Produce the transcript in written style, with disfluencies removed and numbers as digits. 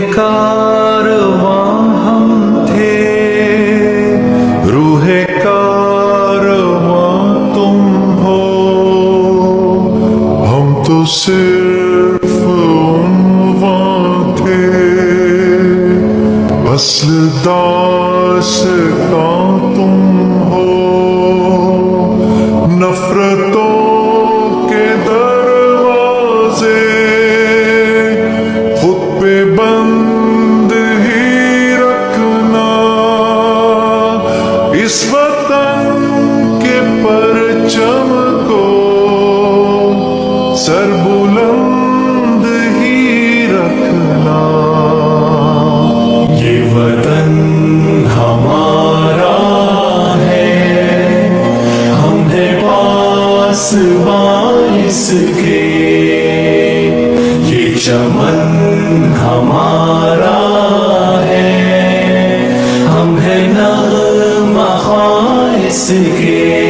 कारवां हम थे, रूहे कारवां तुम हो। हम तो सिर्फ उन्वां थे, असल दास्तां तुम हो। नफरतों के दरवाजे खुद पे बंद ही रखना, इस वतन के परचम को सर बुलंद ही रखना। ये वतन हमारा है, हम हैं पासबां इसके। ये चमन हमारा है, हम हैं नग़्मा ख़्वां इसके।